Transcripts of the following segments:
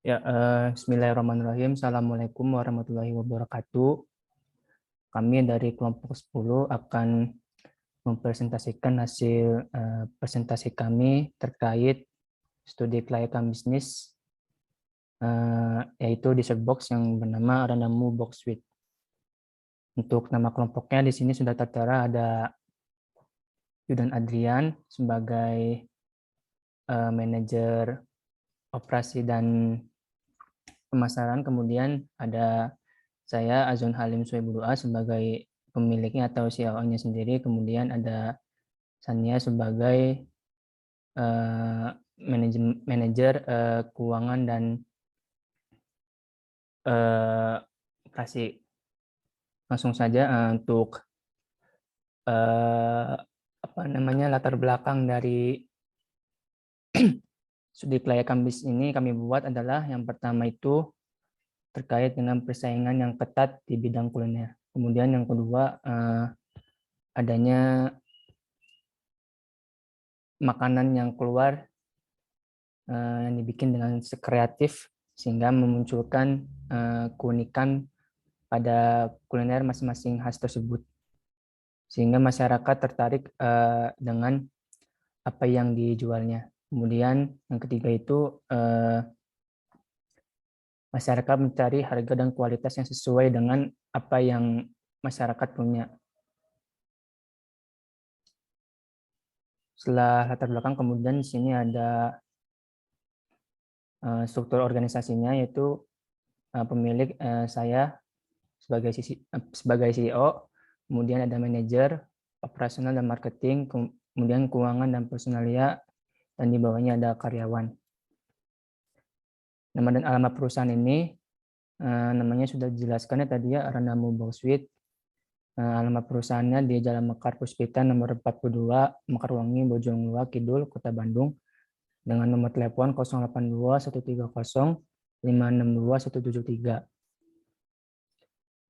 Ya, Bismillahirrahmanirrahim. Assalamualaikum warahmatullahi wabarakatuh. Kami dari kelompok 10 akan mempresentasikan hasil presentasi kami terkait studi kelayakan bisnis, yaitu dessert box yang bernama Randamu Box Suite. Untuk nama kelompoknya di sini sudah tertera, ada Yudan Adrian sebagai manajer operasi dan pemasaran, kemudian ada saya Azun Halim Suebudua sebagai pemiliknya atau CEO-nya sendiri, kemudian ada Sania sebagai manajer keuangan dan operasi. Langsung saja untuk latar belakang dari studi kelayakan bisnis ini kami buat adalah yang pertama itu terkait dengan persaingan yang ketat di bidang kuliner. Kemudian yang kedua, adanya makanan yang keluar yang dibikin dengan kreatif sehingga memunculkan keunikan pada kuliner masing-masing khas tersebut, sehingga masyarakat tertarik dengan apa yang dijualnya. Kemudian yang ketiga itu masyarakat mencari harga dan kualitas yang sesuai dengan apa yang masyarakat punya. Setelah latar belakang, kemudian di sini ada struktur organisasinya, yaitu pemilik saya sebagai CEO, kemudian ada manajer, operasional dan marketing, kemudian keuangan dan personalia, dan di bawahnya ada karyawan. Nama dan alamat perusahaan ini namanya sudah dijelaskan ya tadi ya, Randamu Box Suite. Alamat perusahaannya di Jalan Mekar Puspita nomor 42, Mekarwangi, Bojongluar Kidul, Kota Bandung, dengan nomor telepon 082 130 562 173.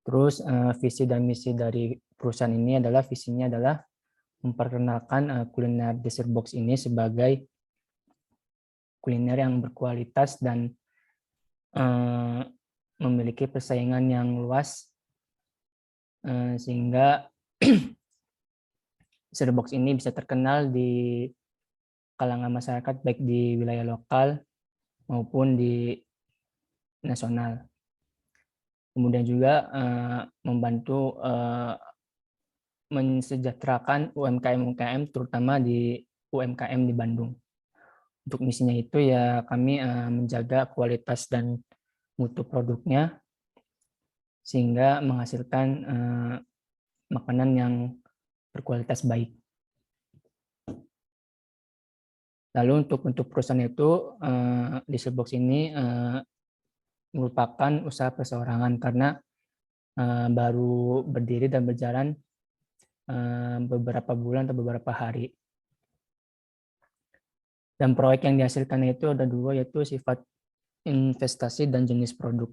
Terus visi dan misi dari perusahaan ini adalah, visinya adalah memperkenalkan kuliner dessert box ini sebagai kuliner yang berkualitas dan memiliki persaingan yang luas, sehingga dessert box ini bisa terkenal di kalangan masyarakat baik di wilayah lokal maupun di nasional. Kemudian juga membantu mensejahterakan UMKM terutama di UMKM di Bandung. Untuk misinya itu ya kami menjaga kualitas dan mutu produknya sehingga menghasilkan makanan yang berkualitas baik. Lalu untuk perusahaan itu, dessert box ini merupakan usaha perseorangan karena baru berdiri dan berjalan beberapa bulan atau beberapa hari. Dan proyek yang dihasilkan itu ada dua, yaitu sifat investasi dan jenis produk.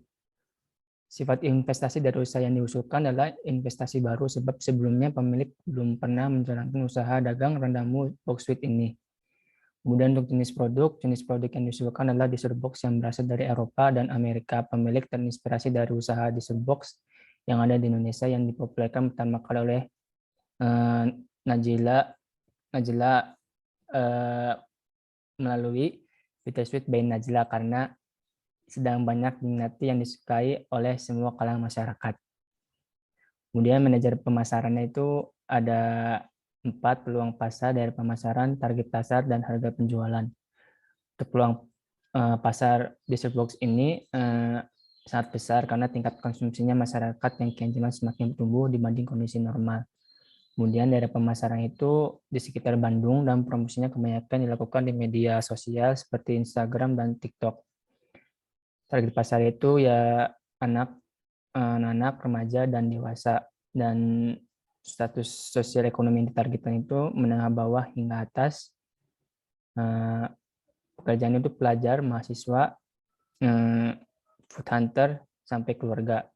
Sifat investasi dari usaha yang diusulkan adalah investasi baru, sebab sebelumnya pemilik belum pernah menjalankan usaha dagang Randamu Box Suite ini. Kemudian untuk jenis produk yang diusulkan adalah dessert box yang berasal dari Eropa dan Amerika. Pemilik terinspirasi dari usaha dessert box yang ada di Indonesia yang dipopulerkan pertama kali oleh Najila melalui Bittersweet by Najila, karena sedang banyak diminati yang disukai oleh semua kalangan masyarakat. Kemudian manajer pemasarannya itu ada 4 peluang pasar dari pemasaran, target pasar, dan harga penjualan. Untuk peluang pasar dessert box ini sangat besar karena tingkat konsumsinya masyarakat yang kian semakin bertumbuh dibanding kondisi normal. Kemudian dari pemasaran itu di sekitar Bandung, dan promosinya kebanyakan dilakukan di media sosial seperti Instagram dan TikTok. Target pasar itu ya anak-anak, remaja, dan dewasa. Dan status sosial ekonomi yang ditargetkan itu menengah bawah hingga atas. Pekerjaan itu pelajar, mahasiswa, food hunter, sampai keluarga.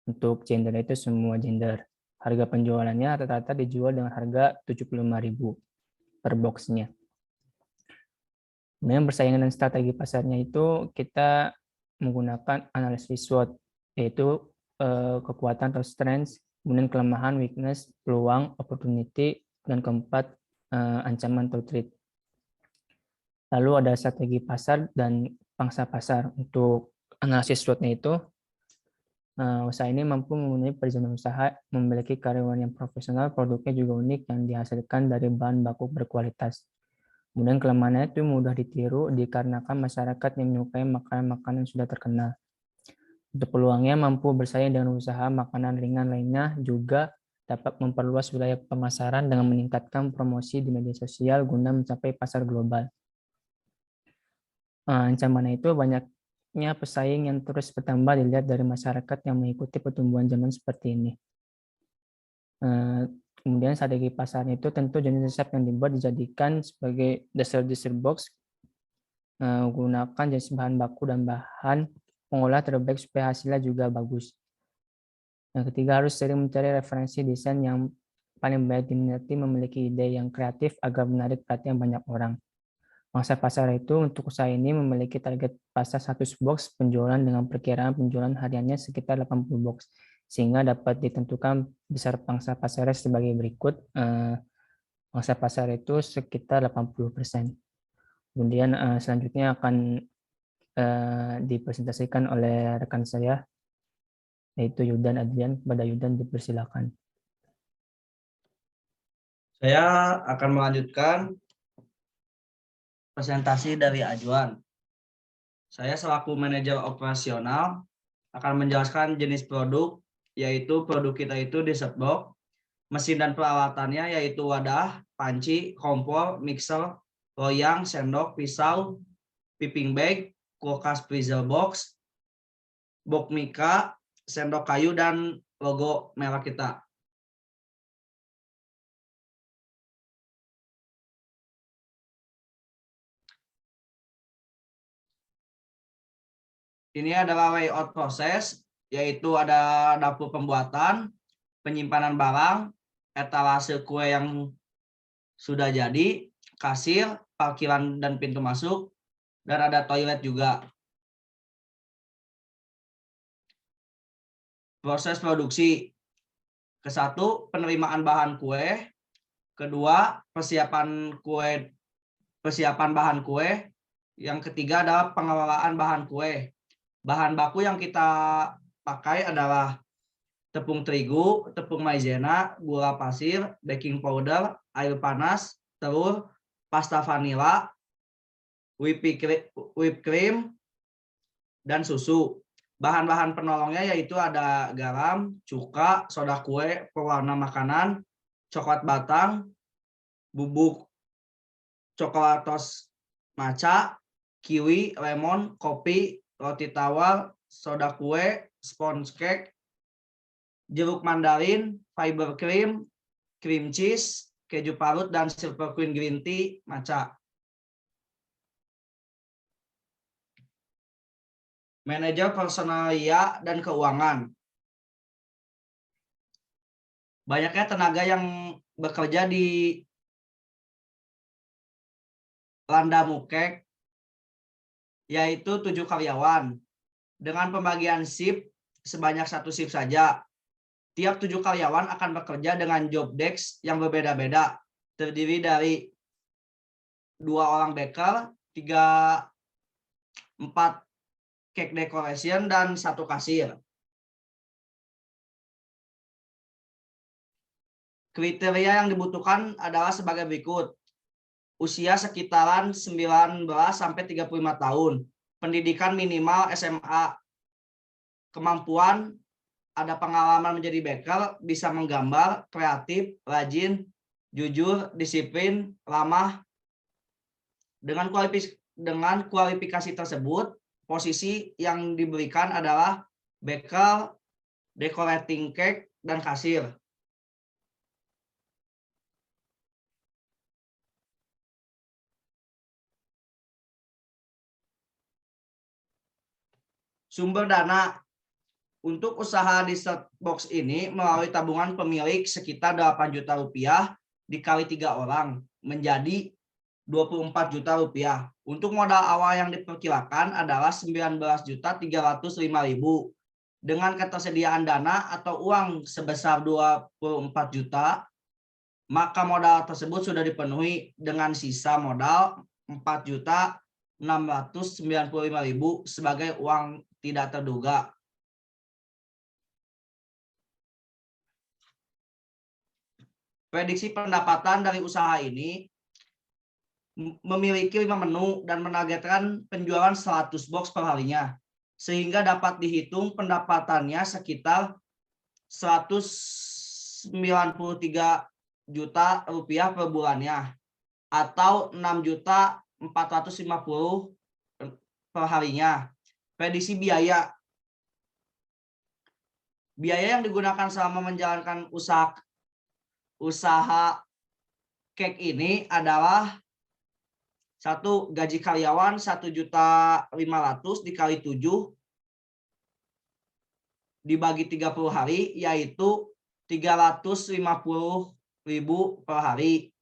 Untuk gender itu semua gender. Harga penjualannya rata-rata dijual dengan harga 75.000 per boxnya. Kemudian persaingan dan strategi pasarnya itu kita menggunakan analisis SWOT, yaitu kekuatan atau strengths, kemudian kelemahan, weakness, peluang, opportunity, dan keempat ancaman atau threat. Lalu ada strategi pasar dan pangsa pasar. Untuk analisis SWOT-nya itu, usaha ini mampu memenuhi perizinan usaha, memiliki karyawan yang profesional, produknya juga unik yang dihasilkan dari bahan baku berkualitas. Kemudian kelemahannya itu mudah ditiru dikarenakan masyarakat yang menyukai makanan-makanan yang sudah terkenal. Untuk peluangnya mampu bersaing dengan usaha makanan ringan lainnya, juga dapat memperluas wilayah pemasaran dengan meningkatkan promosi di media sosial guna mencapai pasar global. Ancamannya itu banyaknya pesaing yang terus bertambah dilihat dari masyarakat yang mengikuti pertumbuhan zaman seperti ini. Kemudian strategi pasarnya itu tentu jenis resep yang dibuat dijadikan sebagai dasar box, gunakan jenis bahan baku dan bahan pengolah terbaik supaya hasilnya juga bagus. Yang ketiga, harus sering mencari referensi desain yang paling baik diminati, memiliki ide yang kreatif agar menarik perhatian banyak orang. Mangsa pasar itu untuk usaha ini memiliki target pasar 100 box penjualan dengan perkiraan penjualan hariannya sekitar 80 box, sehingga dapat ditentukan besar pangsa pasarnya sebagai berikut. Pangsa pasar itu sekitar 80%. Kemudian selanjutnya akan dipresentasikan oleh rekan saya, yaitu Yudan Adrian. Pada Yudan dipersilakan. Saya akan melanjutkan presentasi dari Ajuan. Saya selaku manajer operasional akan menjelaskan jenis produk, yaitu produk kita itu dessert box, mesin dan peralatannya yaitu wadah, panci, kompor, mixer, loyang, sendok, pisau, piping bag, kulkas freezer box, box mika, sendok kayu, dan logo merek kita. Ini adalah layout proses, yaitu ada dapur pembuatan, penyimpanan barang, etalase kue yang sudah jadi, kasir, parkiran dan pintu masuk, dan ada toilet juga. Proses produksi. Kesatu, penerimaan bahan kue. Kedua, persiapan bahan kue. Yang ketiga adalah pengelolaan bahan kue. Bahan baku yang kita pakai adalah tepung terigu, tepung maizena, gula pasir, baking powder, air panas, telur, pasta vanila, whipped cream, dan susu. Bahan-bahan penolongnya yaitu ada garam, cuka, soda kue, pewarna makanan, coklat batang, bubuk coklatos maca, kiwi, lemon, kopi, roti tawar, soda kue, sponge cake, jeruk mandarin, fiber cream, cream cheese, keju parut, dan silver queen green tea maca. Manajer personalia dan keuangan. Banyaknya tenaga yang bekerja di Landa Mukek, yaitu 7 karyawan. Dengan pembagian shift sebanyak 1 shift saja. Tiap 7 karyawan akan bekerja dengan job desk yang berbeda-beda. Terdiri dari 2 orang baker, 4 cake decoration, dan 1 kasir. Kriteria yang dibutuhkan adalah sebagai berikut. Usia sekitaran 19 sampai 35 tahun. Pendidikan minimal SMA. Kemampuan ada pengalaman menjadi baker, bisa menggambar, kreatif, rajin, jujur, disiplin, ramah. Dengan kualifikasi tersebut, posisi yang diberikan adalah baker, decorating cake, dan kasir. Sumber dana untuk usaha dessert box ini melalui tabungan pemilik sekitar 8 juta rupiah dikali 3 orang menjadi 24 juta rupiah. Untuk modal awal yang diperkirakan adalah 19.305.000. Dengan ketersediaan dana atau uang sebesar 24 juta, maka modal tersebut sudah dipenuhi dengan sisa modal 4.695.000 sebagai uang tidak terduga. Prediksi pendapatan dari usaha ini memiliki 5 menu dan menargetkan penjualan 100 box per harinya, sehingga dapat dihitung pendapatannya sekitar 193 juta rupiah per bulannya atau 6.450.000 per harinya. Prediksi biaya yang digunakan selama menjalankan usaha cake ini adalah 1. Gaji karyawan 1.500.000 dikali 7 dibagi 30 hari, yaitu 350.000 per hari.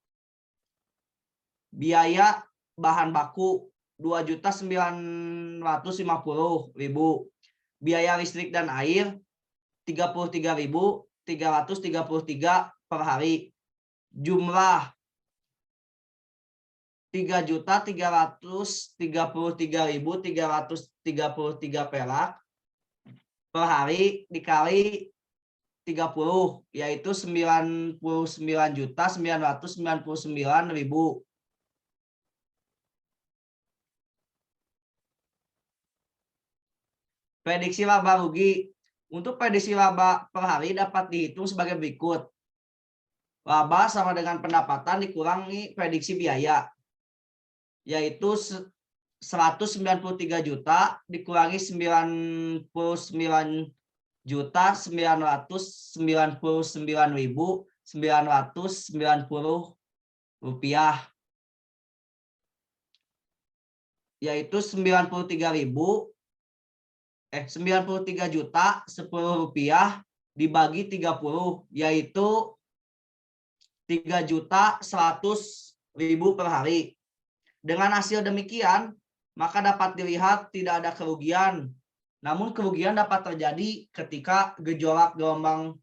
Biaya bahan baku 2.950.000. Biaya listrik dan air 33.333 per hari. Jumlah 3.333.333 perak per hari dikali 30, yaitu 99.999.000. Prediksi laba rugi. Untuk prediksi laba per hari dapat dihitung sebagai berikut. Laba sama dengan pendapatan dikurangi prediksi biaya, yaitu 193 juta dikurangi 99.999.990 rupiah, yaitu 93 juta 10 rupiah dibagi 30, yaitu 3.100.000 per hari. Dengan hasil demikian, maka dapat dilihat tidak ada kerugian. Namun kerugian dapat terjadi ketika gejolak gelombang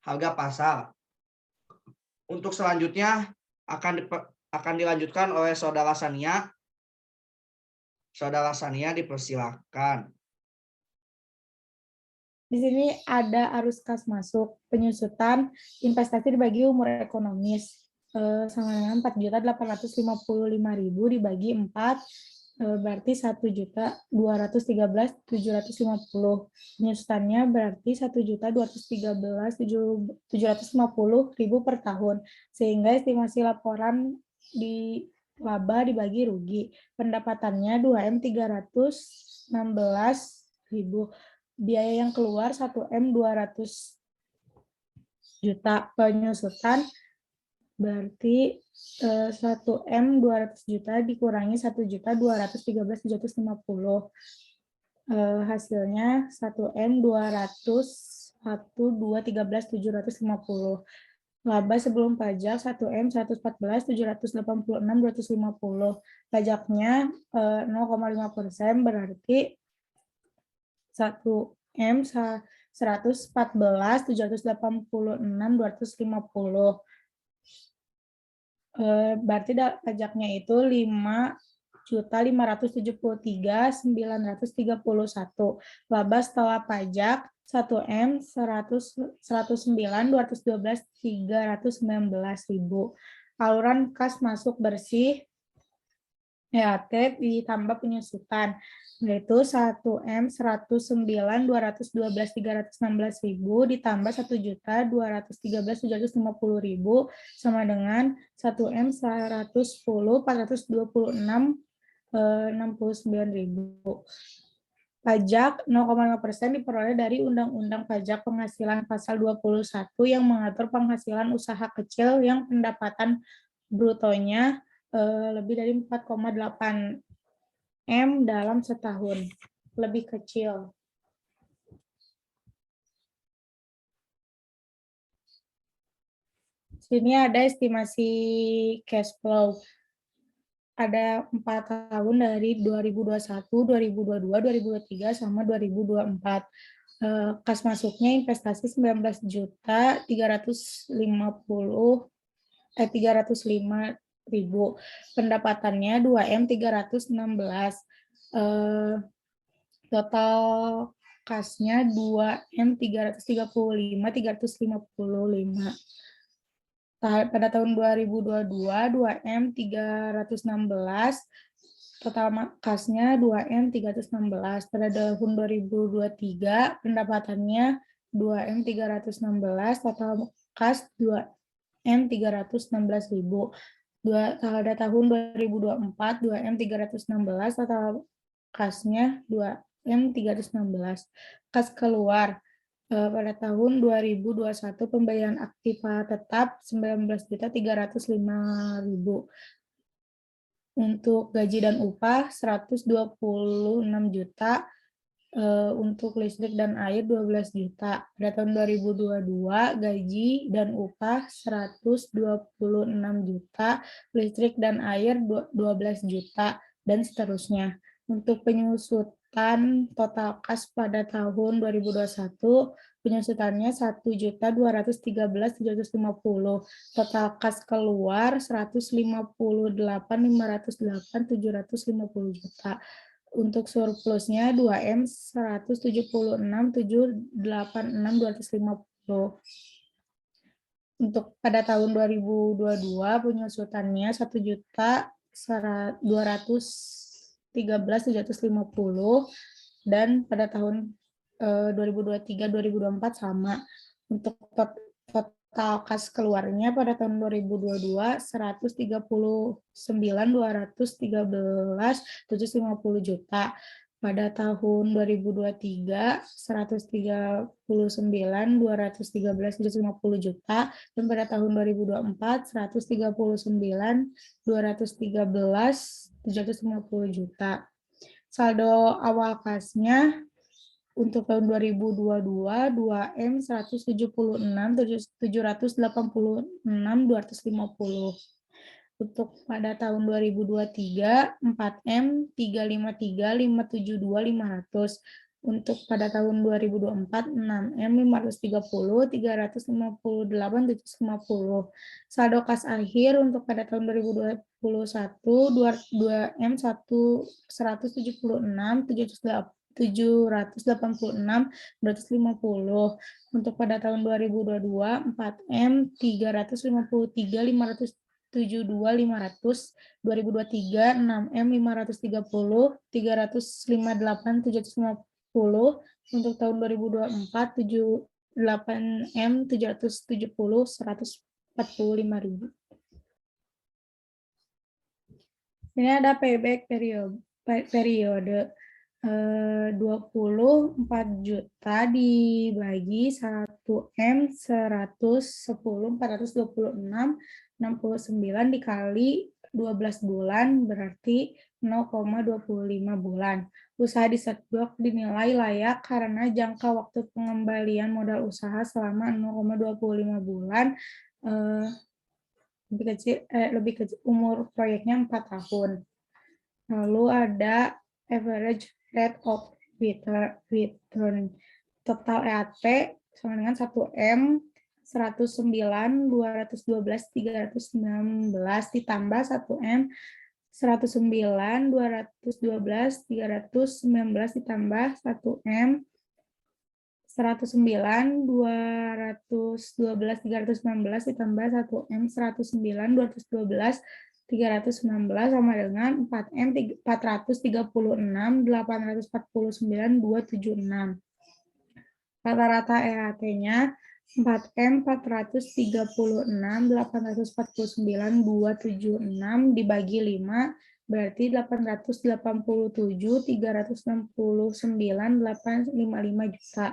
harga pasar. Untuk selanjutnya akan dilanjutkan oleh Saudara Sania. Saudara Sania dipersilakan. Di sini ada arus kas masuk, penyusutan, investasi dibagi umur ekonomis, sama dengan 4.855.000 dibagi 4, berarti 1.213.750. Penyusutannya berarti 1.213.750.000 per tahun, sehingga estimasi laporan di laba dibagi rugi. Pendapatannya 2.316.000. Biaya yang keluar 1.200 juta. Penyusutan berarti 1.200 juta dikurangi 1.213.750. Hasilnya 1.201.213.750. Laba sebelum pajak 1.114.786.250. Pajaknya 0,5%, berarti 1M 114.786.250. Berarti pajaknya itu 5.573.931. Laba setelah pajak 1M 109.212.319.000. Aluran kas masuk bersih EAT ditambah penyusutan, yaitu 1M 109.212.316.000 ditambah 1.213.750.000 sama dengan 1M 110.426.69.000. Pajak 0,5% diperoleh dari Undang-Undang Pajak Penghasilan Pasal 21 yang mengatur penghasilan usaha kecil yang pendapatan brutonya lebih dari 4,8 M dalam setahun, lebih kecil. Sini ada estimasi cash flow. ada 4 tahun dari 2021, 2022, 2023, sama 2024. Kas masuknya investasi 19.305.000. Pendapatannya 2M 316. Total kasnya 2M 335.355. Pada tahun 2022, 2M 316, total kasnya 2M 316. Pada tahun 2023, pendapatannya 2M 316, total kas 2M 316.000. Pada tahun 2024, 2M 316, total kasnya 2M 316. Kas keluar pada tahun 2021 pembayaran aktiva tetap 19.305.000. Untuk gaji dan upah 126 juta, untuk listrik dan air 12 juta. Pada tahun 2022 gaji dan upah 126 juta, listrik dan air 12 juta, dan seterusnya. Untuk penyusutan total kas pada tahun 2021, penyusutannya 1.213.750. Total kas keluar 158.508.750 juta. Untuk surplusnya 2M 176.786.250. Untuk pada tahun 2022 penyusutannya 1.213.750, dan pada tahun 2023-2024 sama. Untuk total kas keluarnya pada tahun 2022 139.213.750 juta. Pada tahun 2023 139.213.750 juta, dan pada tahun 2024 139.213.750 juta. Saldo awal kasnya untuk tahun 2022 2M 176.786.250. Untuk pada tahun 2023 4M 353.572.500. Untuk pada tahun 2024 6M 530.358.750. Saldo kas akhir untuk pada tahun 2021 2M 186.250. Untuk pada tahun 2022 4M 353.572.500. 2023 6M 530, 358.750. Untuk tahun 2024 8M 770, 145.000. Ini ada payback periode 24 juta dibagi 1M 110.426.69 dikali 12 bulan berarti 0,25 bulan. Usaha di Setblok dinilai layak karena jangka waktu pengembalian modal usaha selama 0,25 bulan, lebih kecil, umur proyeknya 4 tahun. Lalu ada average rate of return. Total EAT sama dengan 1M 109.212.319 ditambah 1M 109.212.319 ditambah 1M 109.212.319 ditambah 1M 109.212.319 sama dengan 4M 436.849.276. Rata-rata EAT-nya 4M 436.849.276 dibagi 5 berarti 887.369.855 juta.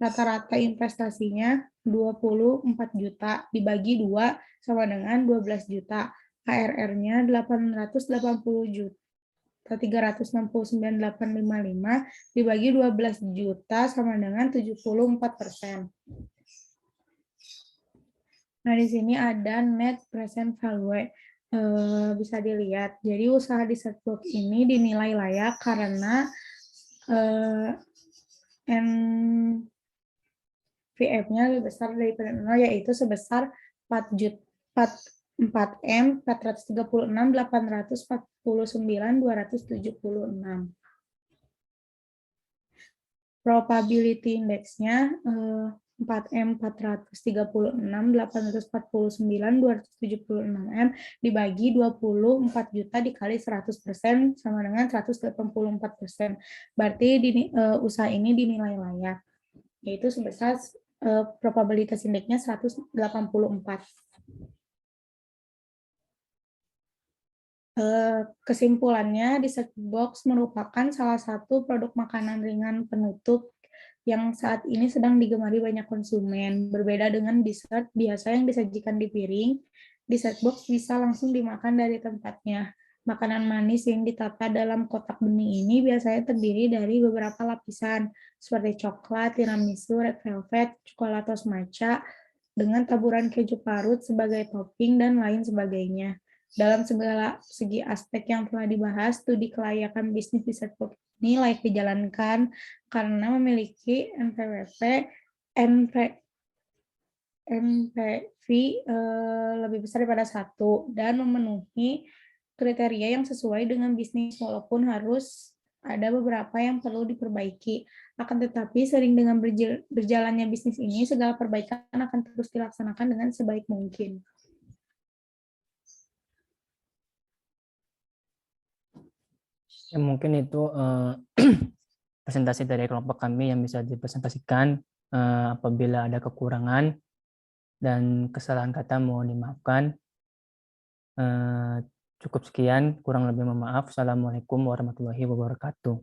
Rata-rata investasinya 24 juta dibagi 2 sama dengan 12 juta. ARR-nya 880 juta. 369.855 dibagi 12 juta sama dengan 74%. Nah, di sini ada net present value. bisa dilihat. Jadi usaha di Setbox ini dinilai layak karena NVF-nya lebih besar daripada 0, yaitu sebesar 4.436.849.276. Probability index-nya 4M436.849.276M dibagi 24 juta dikali 100% sama dengan 184%. Berarti usaha ini dinilai layak, yaitu sebesar probabilitas indeksnya 184. Kesimpulannya, dessert box merupakan salah satu produk makanan ringan penutup yang saat ini sedang digemari banyak konsumen. Berbeda dengan dessert biasa yang disajikan di piring, dessert box bisa langsung dimakan dari tempatnya. Makanan manis yang ditata dalam kotak bening ini biasanya terdiri dari beberapa lapisan, seperti coklat, tiramisu, red velvet, coklatos matcha, dengan taburan keju parut sebagai topping, dan lain sebagainya. Dalam segala segi aspek yang telah dibahas, studi kelayakan bisnis di Setbox ini layak dijalankan karena memiliki NPV lebih besar daripada 1 dan memenuhi kriteria yang sesuai dengan bisnis, walaupun harus ada beberapa yang perlu diperbaiki. Akan tetapi, sering dengan berjalannya bisnis ini, segala perbaikan akan terus dilaksanakan dengan sebaik mungkin. Ya, mungkin itu presentasi dari kelompok kami yang bisa dipresentasikan. Apabila ada kekurangan dan kesalahan kata mohon dimaafkan. Cukup sekian, kurang lebih mohon maaf. Assalamualaikum warahmatullahi wabarakatuh.